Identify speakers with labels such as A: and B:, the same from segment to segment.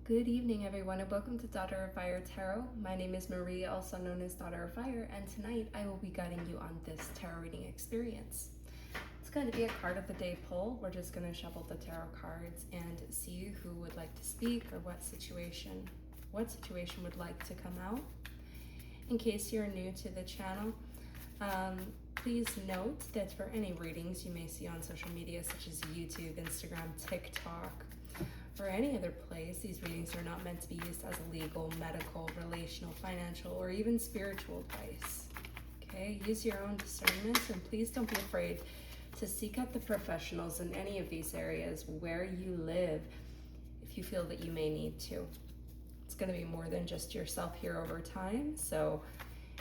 A: Good evening, everyone, and welcome to Daughter of Fire Tarot. My name is Marie, also known as Daughter of Fire, and tonight I will be guiding you on this tarot reading experience. It's going to be a card of the day pull. We're just going to shuffle the tarot cards and see who would like to speak or what situation would like to come out. In case you're new to the channel, please note that for any readings you may see on social media such as YouTube, Instagram, TikTok, or any other place, these readings are not meant to be used as legal, medical, relational, financial, or even spiritual advice. Okay, use your own discernment, and please don't be afraid to seek out the professionals in any of these areas where you live if you feel that you may need to. It's going to be more than just yourself here over time, so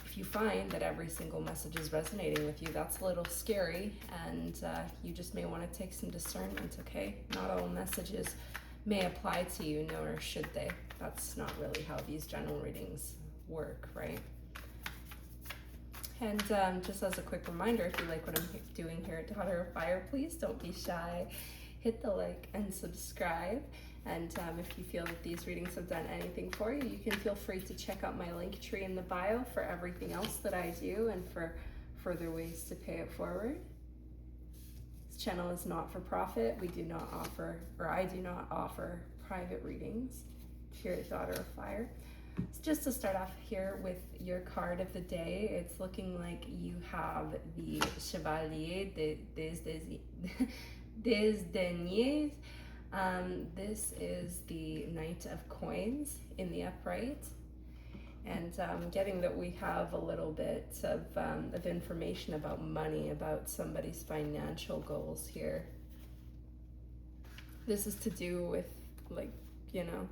A: if you find that every single message is resonating with you, that's a little scary, and you just may want to take some discernment, okay? Not all messages may apply to you, nor should they. That's not really how these general readings work, right? And just as a quick reminder, if you like what I'm doing here at Daughter of Fire, please don't be shy. Hit the like and subscribe. And if you feel that these readings have done anything for you, you can feel free to check out my link tree in the bio for everything else that I do and for further ways to pay it forward. This channel is not for profit. We do not offer, or I do not offer, private readings here at Daughter of Fire. So just to start off here with your card of the day, it's looking like you have the Chevalier des Deniers. This is the Knight of Coins in the upright. And getting that we have a little bit of information about money, about somebody's financial goals here. This is to do with, like, you know,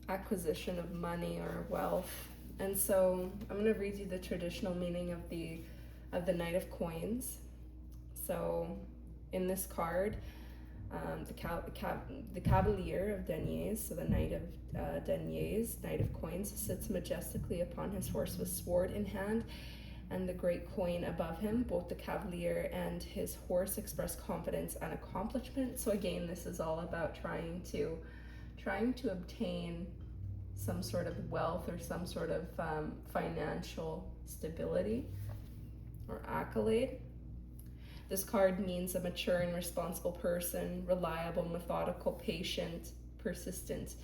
A: acquisition of money or wealth. And so I'm going to read you the traditional meaning of the Knight of Coins. So in this card, the Cavalier of Deniers, so the Knight of Deniers, Knight of Coins, sits majestically upon his horse with sword in hand and the great coin above him. Both the Cavalier and his horse express confidence and accomplishment. So again, this is all about trying to obtain some sort of wealth or some sort of financial stability or accolade. This card means a mature and responsible person, reliable, methodical, patient, persistent,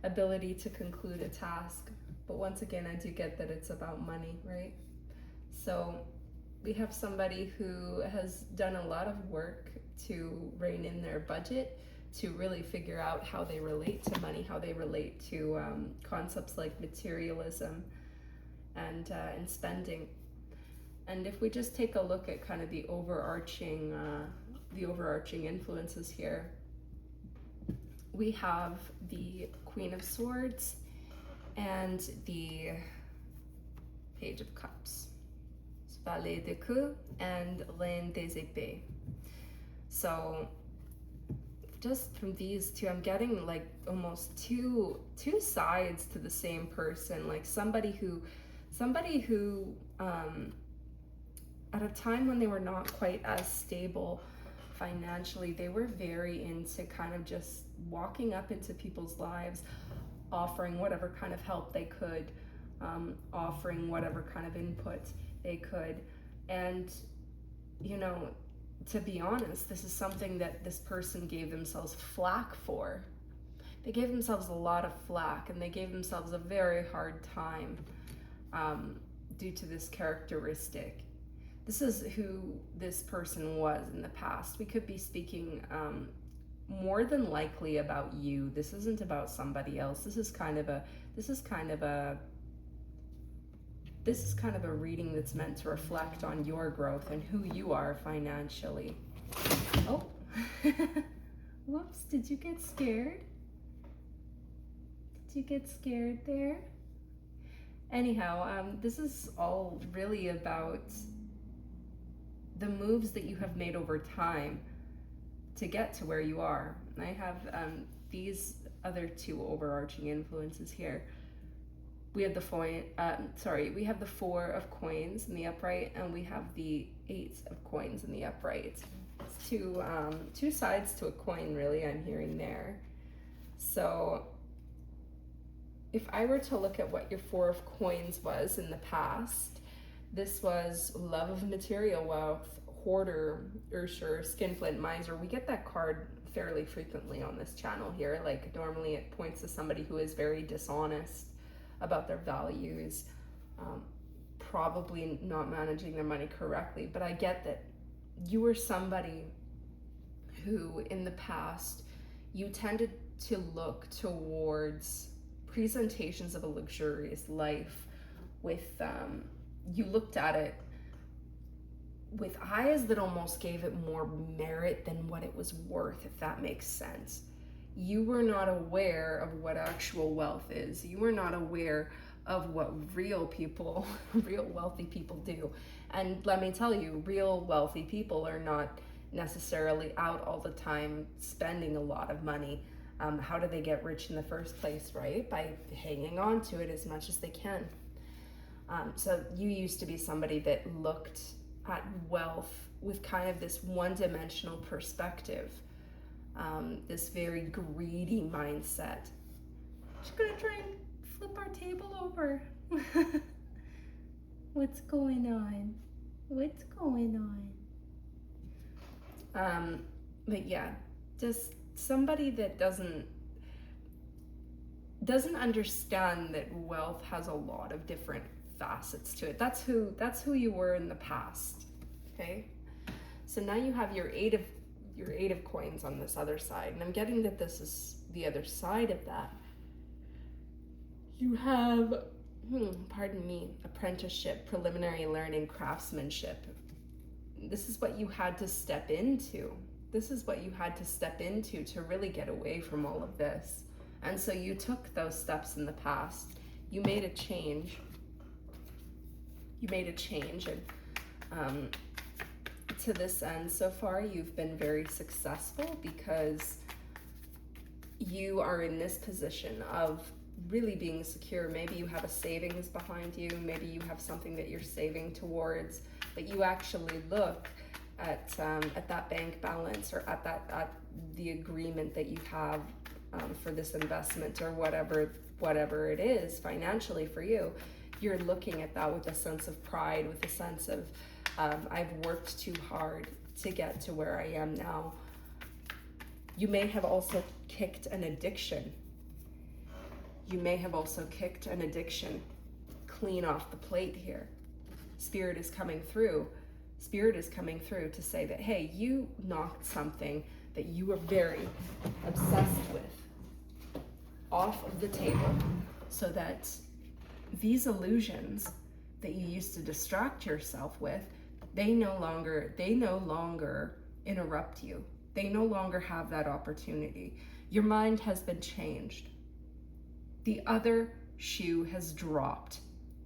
A: ability to conclude a task. But once again, I do get that it's about money, right? So we have somebody who has done a lot of work to rein in their budget, to really figure out how they relate to money, how they relate to concepts like materialism and spending. And if we just take a look at kind of the overarching influences here, we have the Queen of Swords and the Page of Cups, Valet de Queue and Reine des Épées. So just from these two, I'm getting like almost two sides to the same person, like somebody who at a time when they were not quite as stable financially, they were very into kind of just walking up into people's lives, offering whatever kind of help they could, offering whatever kind of input they could. And, you know, to be honest, this is something that this person gave themselves flack for. They gave themselves a lot of flack, and they gave themselves a very hard time due to this characteristic. This is who this person was in the past. We could be speaking more than likely about you. This isn't about somebody else. This is kind of a reading that's meant to reflect on your growth and who you are financially. Oh, whoops, did you get scared? Did you get scared there? Anyhow, this is all really about the moves that you have made over time to get to where you are. And I have these other two overarching influences here. We have the Four of Coins in the upright, and we have the Eight of Coins in the upright. It's two sides to a coin, really, I'm hearing there. So if I were to look at what your Four of Coins was in the past, this was love of material wealth, hoarder, ursher, skinflint, miser. We get that card fairly frequently on this channel here. Like normally it points to somebody who is very dishonest about their values, probably not managing their money correctly. But I get that you were somebody who in the past, you tended to look towards presentations of a luxurious life with, you looked at it with eyes that almost gave it more merit than what it was worth, if that makes sense. You were not aware of what actual wealth is. You were not aware of what real people, real wealthy people do. And let me tell you, real wealthy people are not necessarily out all the time spending a lot of money. How do they get rich in the first place, right? By hanging on to it as much as they can. So you used to be somebody that looked at wealth with kind of this one-dimensional perspective, this very greedy mindset. Just gonna try and flip our table over. What's going on? What's going on? But yeah, just somebody that doesn't understand that wealth has a lot of different facets to it. That's who you were in the past. Okay, so now you have your eight of coins on this other side, and I'm getting that this is the other side of that. You have pardon me, apprenticeship, preliminary learning, craftsmanship. This is what you had to step into. This is what you had to step into to really get away from all of this. And so you took those steps in the past. You made a change. And to this end, so far you've been very successful because you are in this position of really being secure. Maybe you have a savings behind you. Maybe you have something that you're saving towards, but you actually look at that bank balance or at the agreement that you have for this investment or whatever it is financially for you. You're looking at that with a sense of pride, with a sense of I've worked too hard to get to where I am now. You may have also kicked an addiction. Clean off the plate here. Spirit is coming through to say that, hey, you knocked something that you were very obsessed with off of the table, so that these illusions that you used to distract yourself with, they no longer interrupt you. They no longer have that opportunity. Your mind has been changed. The other shoe has dropped.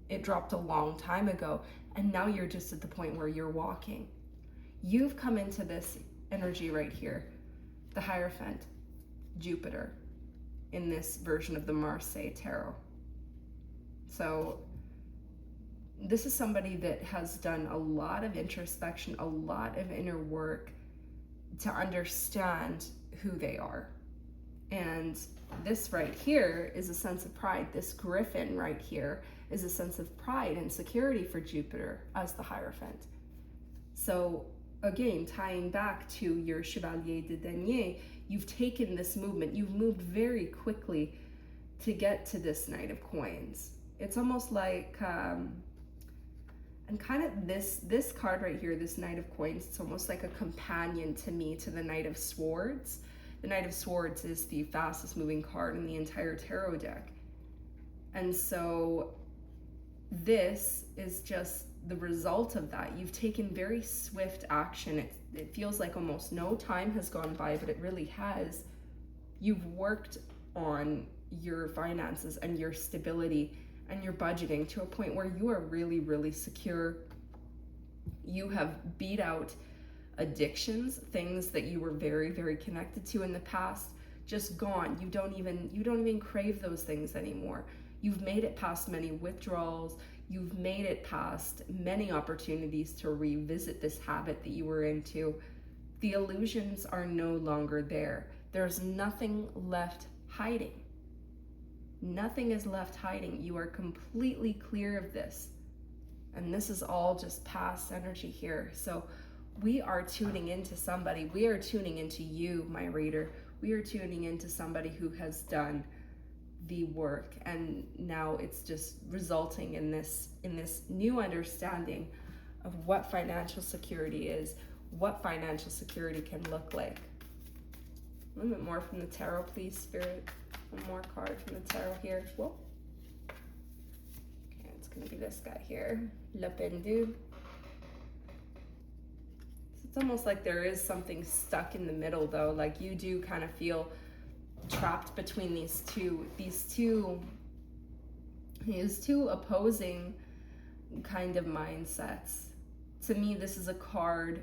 A: It dropped a long time ago, and now you're just at the point where you're walking. You've come into this energy right here, the Hierophant, Jupiter, in this version of the Marseille Tarot. So this is somebody that has done a lot of introspection, a lot of inner work to understand who they are. And this right here is a sense of pride. This griffin right here is a sense of pride and security for Jupiter as the Hierophant. So again, tying back to your Chevalier des Deniers, you've taken this movement, you've moved very quickly to get to this Knight of Coins. It's almost like, and kind of this card right here, this Knight of Coins, it's almost like a companion to me to the Knight of Swords. The Knight of Swords is the fastest moving card in the entire tarot deck. And so this is just the result of that. You've taken very swift action. It feels like almost no time has gone by, but it really has. You've worked on your finances and your stability and your budgeting to a point where you are really, really secure. You have beat out addictions, things that you were very, very connected to in the past, just gone. You don't even crave those things anymore. You've made it past many withdrawals. You've made it past many opportunities to revisit this habit that you were into. The illusions are no longer there. There's nothing left hiding. Nothing is left hiding. You are completely clear of this. And this is all just past energy here. So we are tuning into somebody. We are tuning into you, my reader. We are tuning into somebody who has done the work, and now it's just resulting in this new understanding of what financial security is, what financial security can look like. A little bit more from the tarot, please, Spirit. One more card from the tarot here. Whoa. Okay, it's gonna be this guy here, Le Pendu. It's almost like there is something stuck in the middle, though. Like you do kind of feel trapped between these two opposing kind of mindsets. To me, this is a card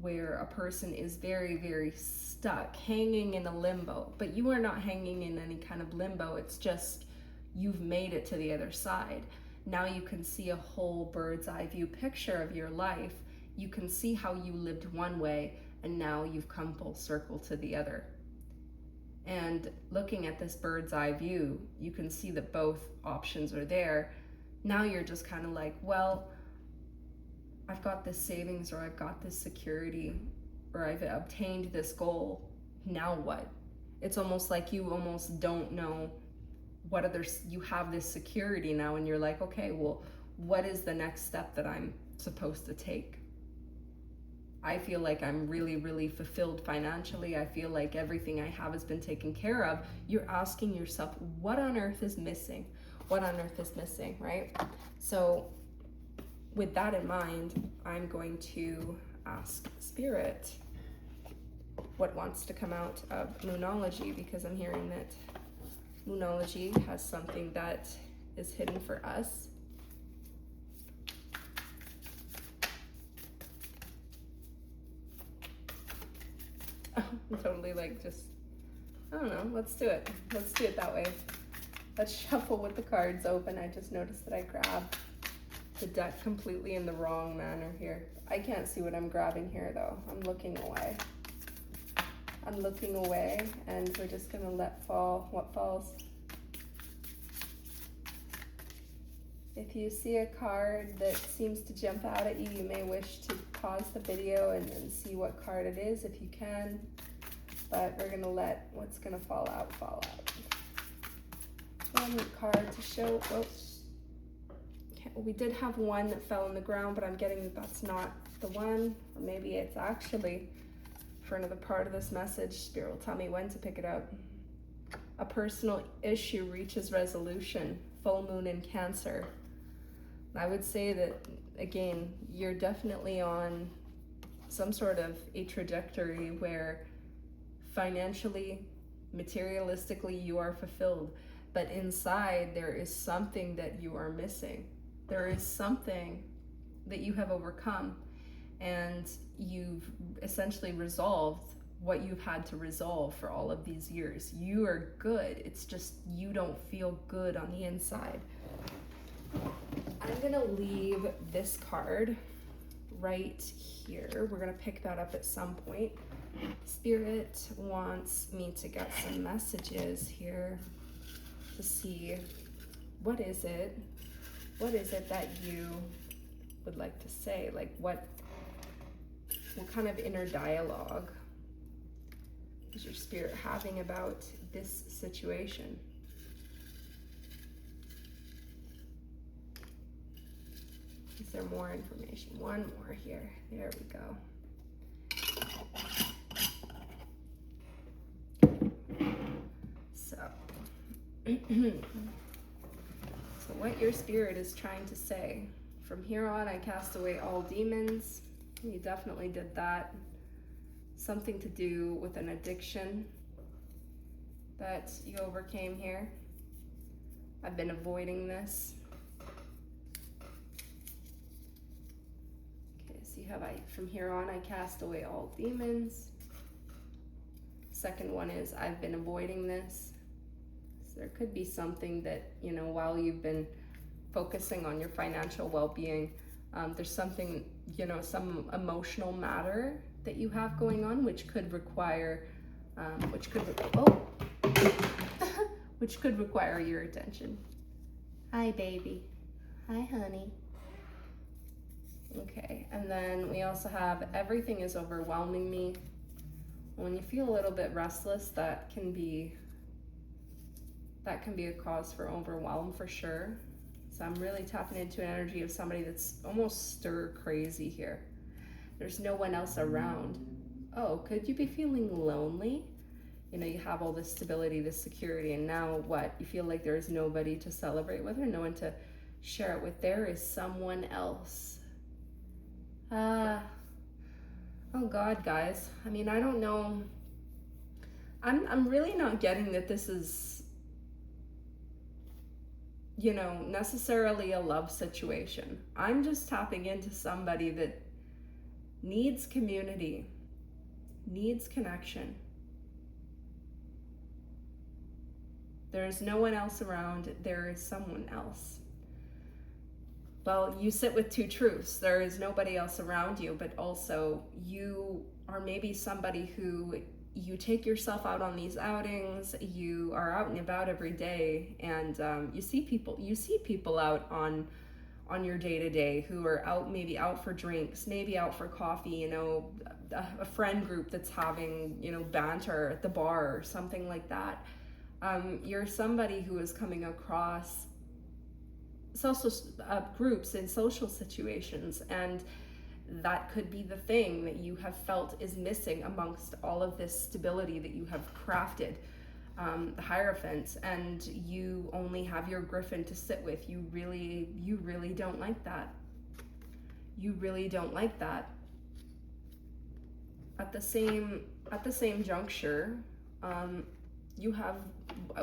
A: where a person is very, very stuck, hanging in a limbo. But you are not hanging in any kind of limbo. It's just you've made it to the other side. Now you can see a whole bird's eye view picture of your life. You can see how you lived one way, and now you've come full circle to the other. And looking at this bird's eye view, you can see that both options are there. Now you're just kind of like, well, I've got this savings, or I've got this security, or I've obtained this goal. Now what? It's almost like you almost don't know what others, you have this security now, and you're like, okay, well, what is the next step that I'm supposed to take? I feel like I'm really, really fulfilled financially. I feel like everything I have has been taken care of. You're asking yourself, what on earth is missing? What on earth is missing, right? So with that in mind, I'm going to ask Spirit what wants to come out of Moonology, because I'm hearing that Moonology has something that is hidden for us. I'm totally like just, I don't know, let's do it. Let's do it that way. Let's shuffle with the cards open. I just noticed that I grabbed the deck completely in the wrong manner here. I can't see what I'm grabbing here though. I'm looking away. I'm looking away, and we're just gonna let fall what falls. If you see a card that seems to jump out at you, you may wish to pause the video and see what card it is if you can. But we're gonna let what's gonna fall out, fall out. One card to show, oops. Okay, well, we did have one that fell on the ground, but I'm getting that that's not the one, or maybe it's actually for another part of this message. Spirit will tell me when to pick it up. A personal issue reaches resolution, full moon in Cancer. I would say that, again, you're definitely on some sort of a trajectory where financially, materialistically, you are fulfilled. But inside, there is something that you are missing. There is something that you have overcome, and you've essentially resolved what you've had to resolve for all of these years. You are good. It's just you don't feel good on the inside. I'm gonna leave this card right here. We're gonna pick that up at some point. Spirit wants me to get some messages here to see what is it that you would like to say, like what kind of inner dialogue is your spirit having about this situation? Is there more information? One more here. There we go. So, so what your spirit is trying to say, from here on I cast away all demons. You definitely did that. Something to do with an addiction that you overcame here. I've been avoiding this. Okay, so you have, from here on I cast away all demons. Second one is, I've been avoiding this. So there could be something that, you know, while you've been focusing on your financial well-being, there's something, you know, some emotional matter that you have going on, which could require, which which could require your attention. Hi, baby. Hi, honey. Okay, and then we also have everything is overwhelming me. When you feel a little bit restless, that can be a cause for overwhelm for sure. So I'm really tapping into an energy of somebody that's almost stir crazy here. There's no one else around. Oh, could you be feeling lonely? You know, you have all this stability, this security, and now what? You feel like there's nobody to celebrate with or no one to share it with. There is someone else. Oh God, guys. I mean, I don't know. I'm really not getting that this is, you know, necessarily a love situation. I'm just tapping into somebody that needs community, needs connection. There's no one else around. There is someone else. Well, you sit with two truths. There is nobody else around you, but also you are maybe somebody who you take yourself out on these outings, you are out and about every day, and you see people out on your day-to-day who are out, maybe out for drinks, maybe out for coffee, you know, a friend group that's having, you know, banter at the bar or something like that. You're somebody who is coming across social groups in social situations, and that could be the thing that you have felt is missing amongst all of this stability that you have crafted, the Hierophant, and you only have your Griffin to sit with. You really don't like that. You really don't like that. At the same juncture, you have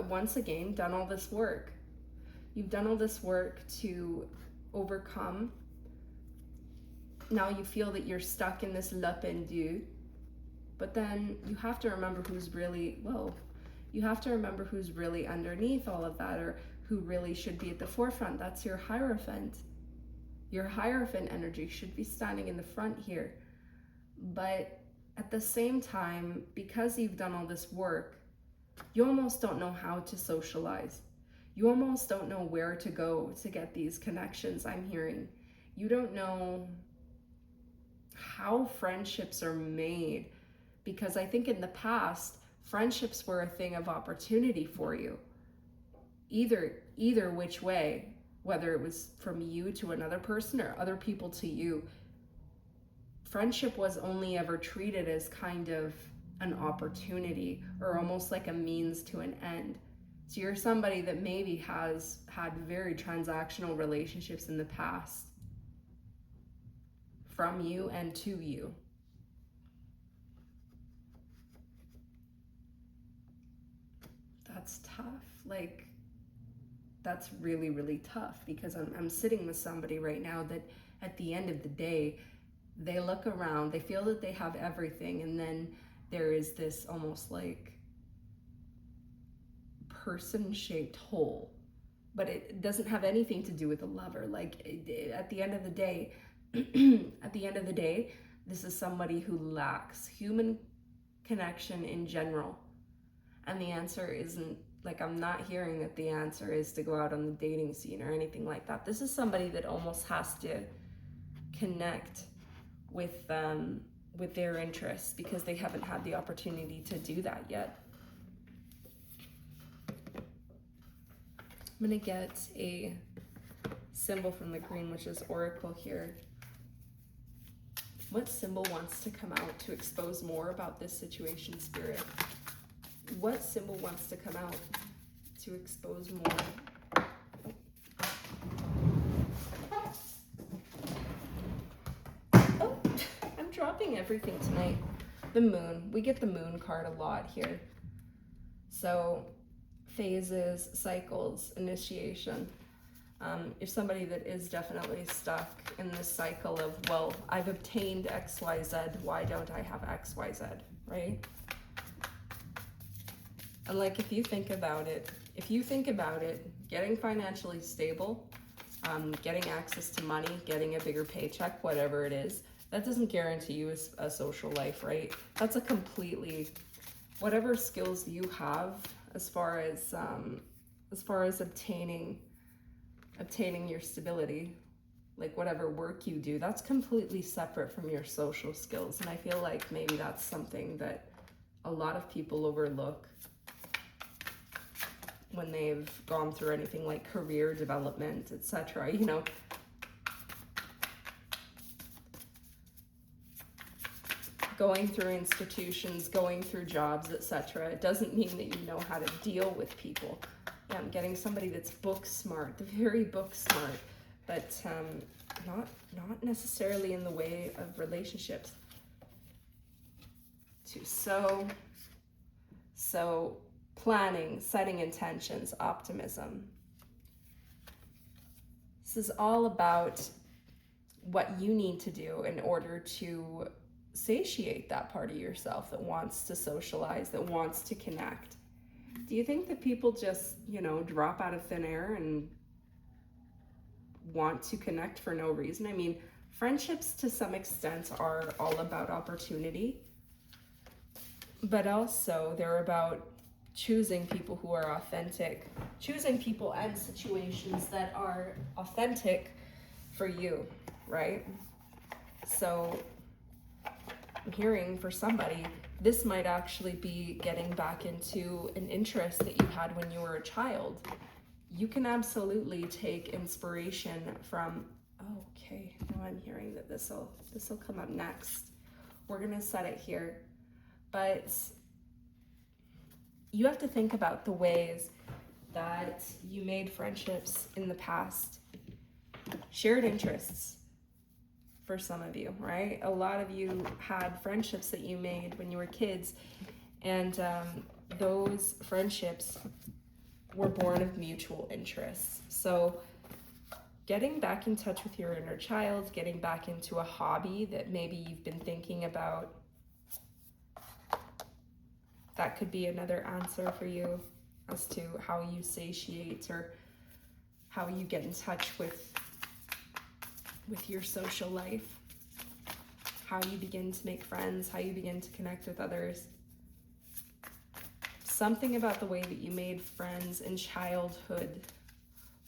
A: once again done all this work. You've done all this work to overcome. Now you feel that you're stuck in this le pendu, but then you have to remember who's really, you have to remember who's really underneath all of that, or who really should be at the forefront. That's your Hierophant. Your Hierophant energy should be standing in the front here. But at the same time, because you've done all this work, you almost don't know how to socialize. You almost don't know where to go to get these connections, I'm hearing. You don't know how friendships are made, because I think in the past, friendships were a thing of opportunity for you. Either which way, whether it was from you to another person or other people to you, friendship was only ever treated as kind of an opportunity, or almost like a means to an end. So you're somebody that maybe has had very transactional relationships in the past, from you and to you. That's tough. Like, that's really tough, because I'm sitting with somebody right now that at the end of the day, they look around, they feel that they have everything, and then there is this almost like person-shaped hole, but it doesn't have anything to do with a lover. Like, at the end of the day, this is somebody who lacks human connection in general. And the answer isn't, like, I'm not hearing that the answer is to go out on the dating scene or anything like that. This is somebody that almost has to connect with their interests, because they haven't had the opportunity to do that yet. I'm gonna get a symbol from the green, which is Oracle here. What symbol wants to come out to expose more about this situation, Spirit? What symbol wants to come out to expose more? Oh, I'm dropping everything tonight. The moon. We get the moon card a lot here. So, phases, cycles, initiation. You're somebody that is definitely stuck in this cycle of, well, I've obtained XYZ, why don't I have XYZ, right? And like, if you think about it, getting financially stable, getting access to money, getting a bigger paycheck, whatever it is, that doesn't guarantee you a social life, right? That's a completely, whatever skills you have as far as as far as obtaining your stability, like whatever work you do, that's completely separate from your social skills. And I feel like maybe that's something that a lot of people overlook when they've gone through anything like career development, etc. You know, going through institutions, going through jobs, etc. It doesn't mean that you know how to deal with people. Yeah, I'm getting somebody that's book smart, very book smart, but not necessarily in the way of relationships. So planning, setting intentions, optimism. This is all about what you need to do in order to satiate that part of yourself that wants to socialize, that wants to connect. Do you think that people just, you know, drop out of thin air and want to connect for no reason? I mean, friendships to some extent are all about opportunity, but also they're about choosing people who are authentic, choosing people and situations that are authentic for you, right? So I'm hearing for somebody, this might actually be getting back into an interest that you had when you were a child. You can absolutely take inspiration from, okay, now I'm hearing that this'll come up next. We're gonna set it here. But you have to think about the ways that you made friendships in the past. Shared interests for some of you, right? A lot of you had friendships that you made when you were kids, and those friendships were born of mutual interests. So getting back in touch with your inner child, getting back into a hobby that maybe you've been thinking about, that could be another answer for you as to how you satiate or how you get in touch with your social life, how you begin to make friends, how you begin to connect with others. Something about the way that you made friends in childhood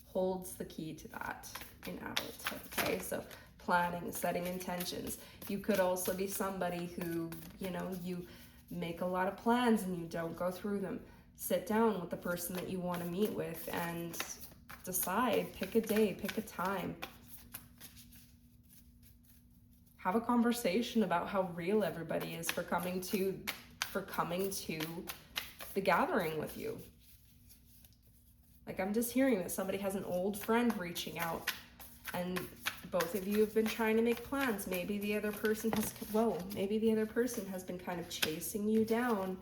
A: holds the key to that in adulthood, okay? So planning, setting intentions. You could also be somebody who, you know, you make a lot of plans and you don't go through them. Sit down with the person that you want to meet with and decide, pick a day, pick a time. Have a conversation about how real everybody is for coming to the gathering with you. Like, I'm just hearing that somebody has an old friend reaching out and both of you have been trying to make plans. Maybe the other person has been kind of chasing you down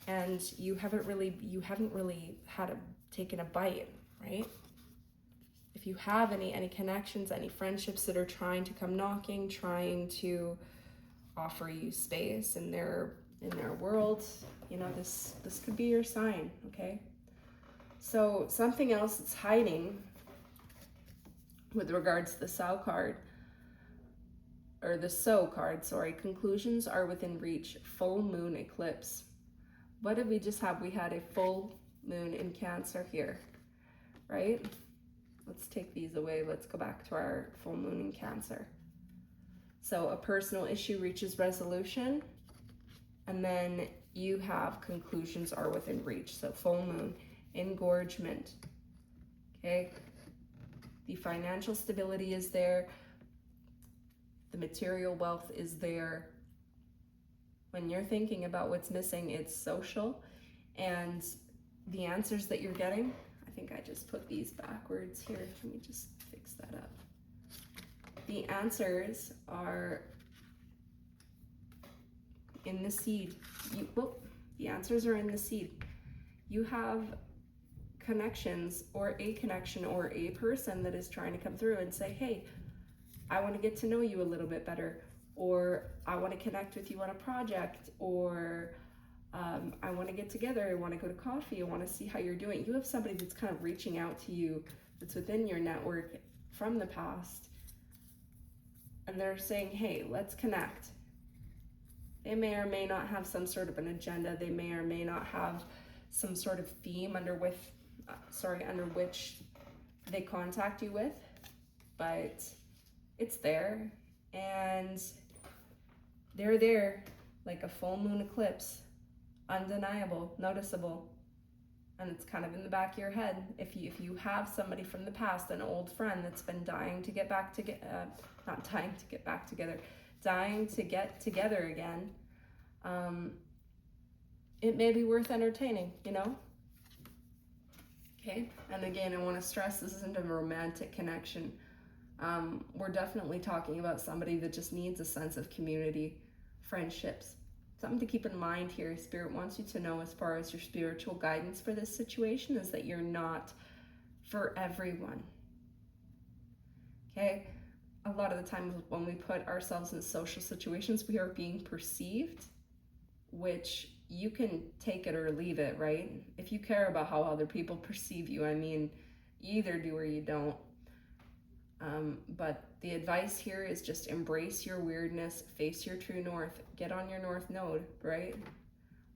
A: and you haven't really taken a bite, right? If you have any connections, any friendships that are trying to come knocking, trying to offer you space in their world, you know, this could be your sign, okay? So something else that's hiding with regards to the So card, sorry, conclusions are within reach, full moon eclipse. What did we just have? We had a full moon in Cancer here, right? Let's take these away. Let's go back to our full moon in Cancer. So a personal issue reaches resolution, and then you have conclusions are within reach. So full moon, engorgement, okay? The financial stability is there. The material wealth is there. When you're thinking about what's missing, it's social. And the answers that you're getting, I think I just put these backwards here. Let me just fix that up. The answers are in the seed. The answers are in the seed. You have connections or a connection or a person that is trying to come through and say, hey, I want to get to know you a little bit better, or I want to connect with you on a project, or I want to get together, I want to go to coffee, I want to see how you're doing. You have somebody that's kind of reaching out to you that's within your network from the past, and they're saying, hey, let's connect. They may or may not have some sort of an agenda. They may or may not have some sort of theme under which they contact you with, but it's there, and they're there like a full moon eclipse, undeniable, noticeable, and it's kind of in the back of your head. If you have somebody from the past, an old friend that's been dying to get back together, not dying to get back together, dying to get together again, it may be worth entertaining, you know? Okay, and again, I want to stress this isn't a romantic connection. We're definitely talking about somebody that just needs a sense of community, friendships. Something to keep in mind here, Spirit wants you to know as far as your spiritual guidance for this situation is that you're not for everyone. Okay, a lot of the time when we put ourselves in social situations, we are being perceived, which you can take it or leave it, right? If you care about how other people perceive you, I mean, you either do or you don't. But the advice here is just embrace your weirdness, face your true north, get on your north node, right?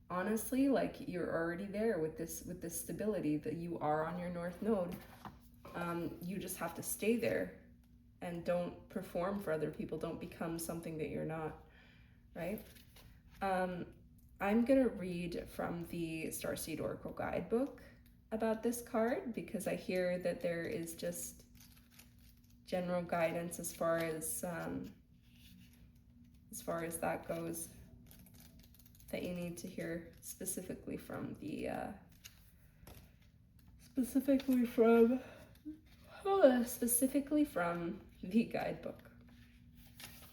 A: Honestly, like, you're already there with this stability that you are on your north node. You just have to stay there and don't perform for other people. Don't become something that you're not, right? I'm gonna read from the Starseed Oracle Guidebook about this card because I hear that there is just general guidance as far as that goes that you need to hear specifically from the guidebook.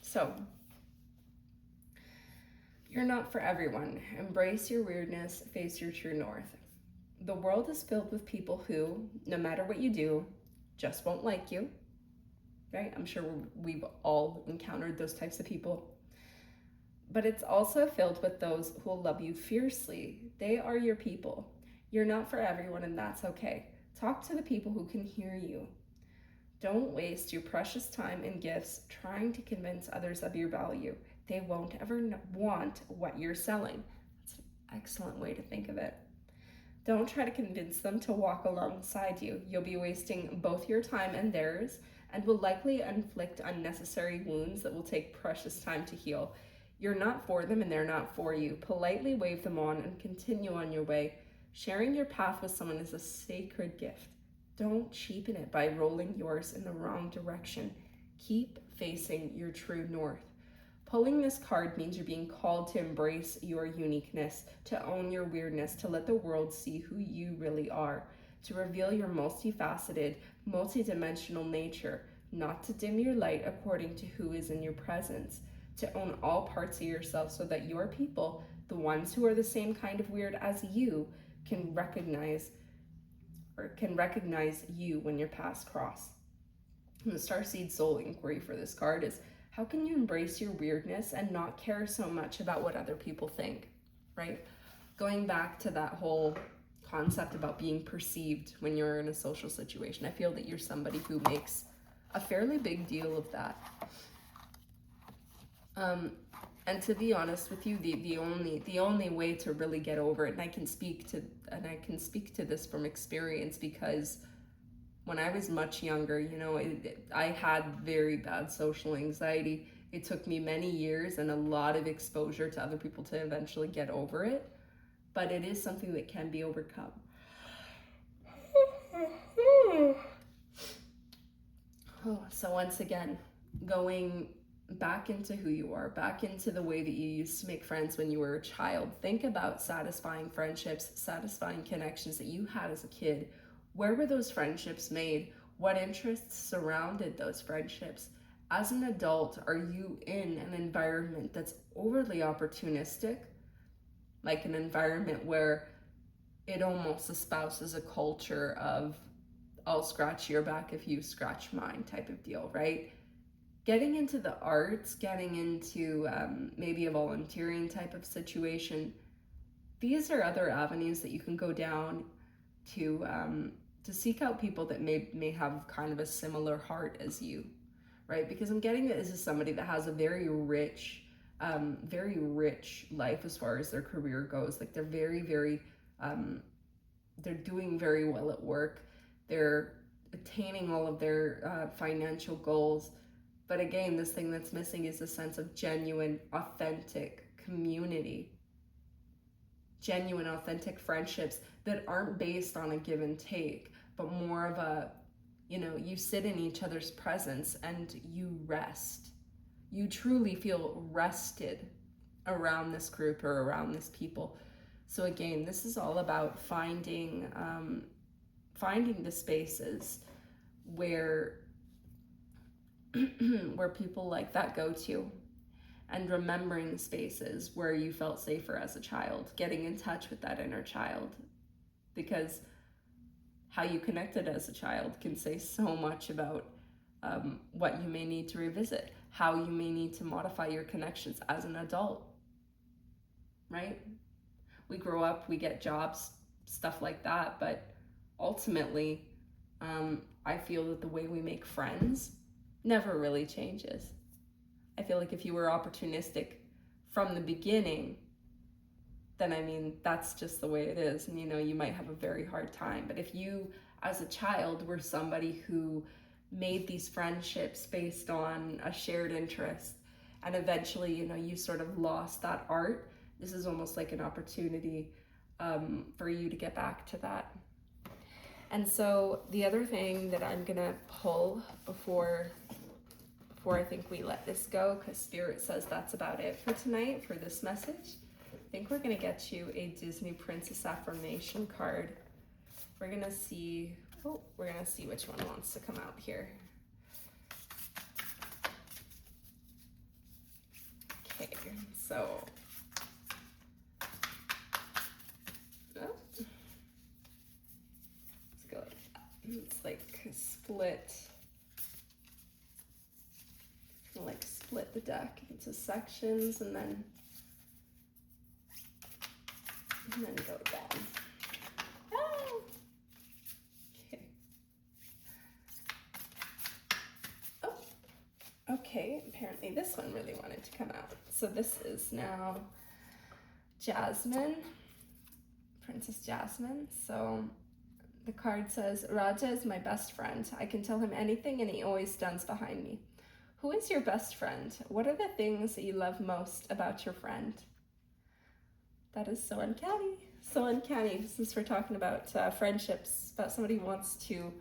A: So, you're not for everyone. Embrace your weirdness, face your true north. The world is filled with people who, no matter what you do, just won't like you. Right? I'm sure we've all encountered those types of people. But it's also filled with those who will love you fiercely. They are your people. You're not for everyone, and that's okay. Talk to the people who can hear you. Don't waste your precious time and gifts trying to convince others of your value. They won't ever want what you're selling. That's an excellent way to think of it. Don't try to convince them to walk alongside you. You'll be wasting both your time and theirs, and will likely inflict unnecessary wounds that will take precious time to heal. You're not for them and they're not for you. Politely wave them on and continue on your way. Sharing your path with someone is a sacred gift. Don't cheapen it by rolling yours in the wrong direction. Keep facing your true north. Pulling this card means you're being called to embrace your uniqueness, to own your weirdness, to let the world see who you really are, to reveal your multifaceted, multidimensional nature, not to dim your light according to who is in your presence, to own all parts of yourself so that your people, the ones who are the same kind of weird as you, can recognize you when your paths cross. And the Starseed Soul Inquiry for this card is, how can you embrace your weirdness and not care so much about what other people think, right? Going back to that whole concept about being perceived when you're in a social situation, I feel that you're somebody who makes a fairly big deal of that. And to be honest with you, the only way to really get over it, and I can speak to this from experience, because when I was much younger, you know, I had very bad social anxiety. It took me many years and a lot of exposure to other people to eventually get over it, but it is something that can be overcome. So once again, going back into who you are, back into the way that you used to make friends when you were a child. Think about satisfying friendships, satisfying connections that you had as a kid. Where were those friendships made? What interests surrounded those friendships? As an adult, are you in an environment that's overly opportunistic? Like an environment where it almost espouses a culture of, I'll scratch your back if you scratch mine type of deal, right? Getting into the arts, getting into maybe a volunteering type of situation, these are other avenues that you can go down to seek out people that may have kind of a similar heart as you, right? Because I'm getting that this is somebody that has a very rich life as far as their career goes. Like they're very, very they're doing very well at work, they're attaining all of their financial goals. But again, this thing that's missing is a sense of genuine, authentic community, genuine, authentic friendships that aren't based on a give and take, but more of a, you know, you sit in each other's presence and you rest. You truly feel rested around this group or around this people. So again, this is all about finding the spaces where where people like that go to, and remembering the spaces where you felt safer as a child, getting in touch with that inner child, because how you connected as a child can say so much about what you may need to revisit, how you may need to modify your connections as an adult, right? We grow up, we get jobs, stuff like that, but ultimately, I feel that the way we make friends never really changes. I feel like if you were opportunistic from the beginning, then I mean, that's just the way it is. And you know, you might have a very hard time. But if you, as a child, were somebody who made these friendships based on a shared interest, and eventually, you know, you sort of lost that art, this is almost like an opportunity for you to get back to that. And so the other thing that I'm gonna pull before I think we let this go, because Spirit says that's about it for tonight, for this message, I think we're gonna get you a Disney Princess Affirmation card. We're gonna see which one wants to come out here. Okay, so let's go like that. It's like split the deck into sections and then go down. Oh! Okay. Oh, okay. Apparently this one really wanted to come out. So this is now Jasmine, Princess Jasmine. So the card says, Raja is my best friend. I can tell him anything and he always stands behind me. Who is your best friend? What are the things that you love most about your friend? That is so uncanny. So uncanny, since we're talking about friendships, about somebody who wants to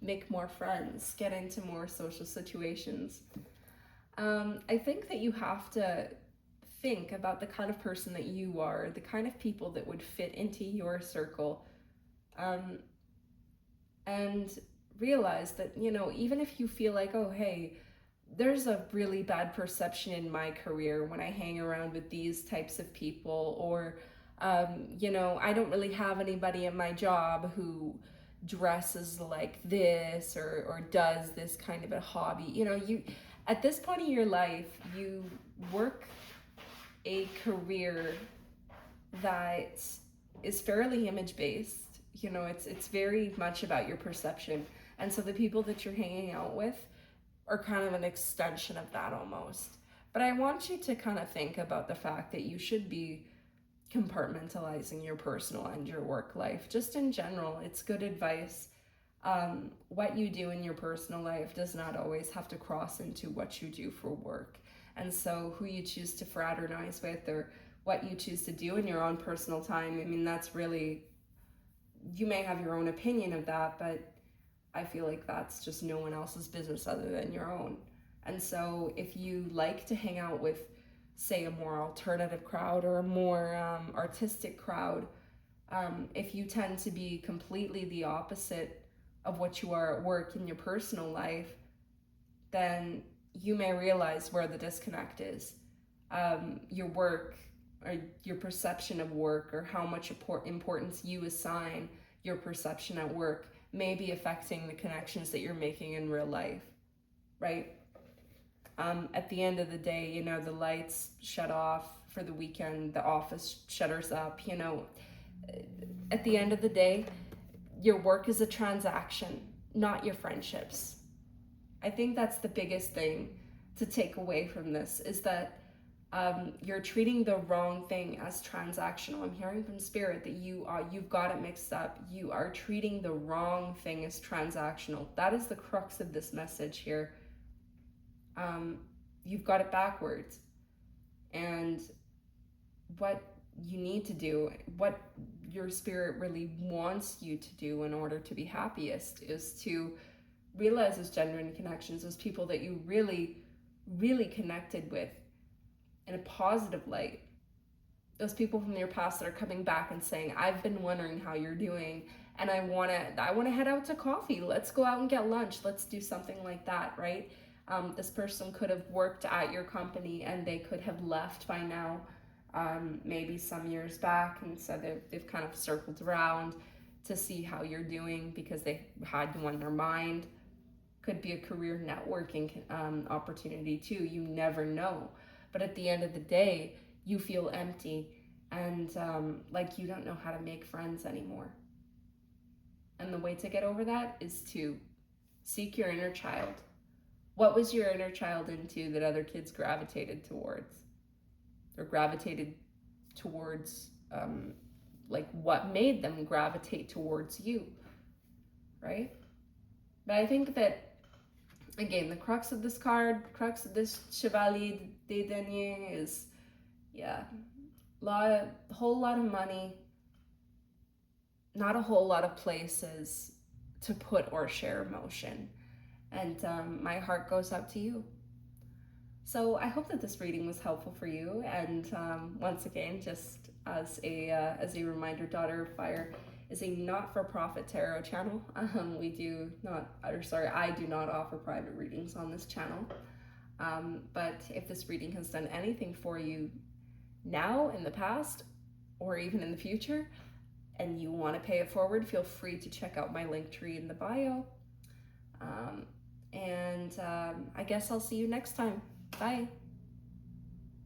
A: make more friends, get into more social situations. I think that you have to think about the kind of person that you are, the kind of people that would fit into your circle, and realize that, you know, even if you feel like, oh, hey, there's a really bad perception in my career when I hang around with these types of people, or, you know, I don't really have anybody at my job who dresses like this or does this kind of a hobby. You know, you, at this point in your life, you work a career that is fairly image-based. You know, it's very much about your perception. And so the people that you're hanging out with are kind of an extension of that almost. But I want you to kind of think about the fact that you should be compartmentalizing your personal and your work life. Just in general, it's good advice. What you do in your personal life does not always have to cross into what you do for work. And so who you choose to fraternize with or what you choose to do in your own personal time, I mean, that's really, you may have your own opinion of that, but I feel like that's just no one else's business other than your own. And so if you like to hang out with, say, a more alternative crowd or a more artistic crowd, if you tend to be completely the opposite of what you are at work in your personal life, then you may realize where the disconnect is. Your work or your perception of work, or how much importance you assign your perception at work, may be affecting the connections that you're making in real life, right? At the end of the day, you know, the lights shut off for the weekend, the office shutters up, you know. At the end of the day, your work is a transaction, not your friendships. I think that's the biggest thing to take away from this, is that You're treating the wrong thing as transactional. I'm hearing from Spirit that you've got it mixed up. You are treating the wrong thing as transactional. That is the crux of this message here. You've got it backwards. And what you need to do, what your spirit really wants you to do in order to be happiest, is to realize those genuine connections, those people that you really, really connected with in a positive light. Those people from your past that are coming back and saying, I've been wondering how you're doing, and I wanna head out to coffee. Let's go out and get lunch. Let's do something like that, right? This person could have worked at your company and they could have left by now, maybe some years back, and so they've kind of circled around to see how you're doing because they had you on their mind. Could be a career networking opportunity too. You never know. But at the end of the day, you feel empty and like you don't know how to make friends anymore. And the way to get over that is to seek your inner child. What was your inner child into that other kids gravitated towards? Or gravitated towards, like what made them gravitate towards you, right? But I think that, again, the crux of this card, crux of this Chevalier des Deniers is, yeah, a whole lot of money, not a whole lot of places to put or share emotion. And my heart goes out to you. So I hope that this reading was helpful for you. And once again, just as a reminder, Daughter of Fire is a not-for-profit tarot channel. I do not offer private readings on this channel. But if this reading has done anything for you now, in the past, or even in the future, and you want to pay it forward, feel free to check out my link tree in the bio. I guess I'll see you next time. Bye.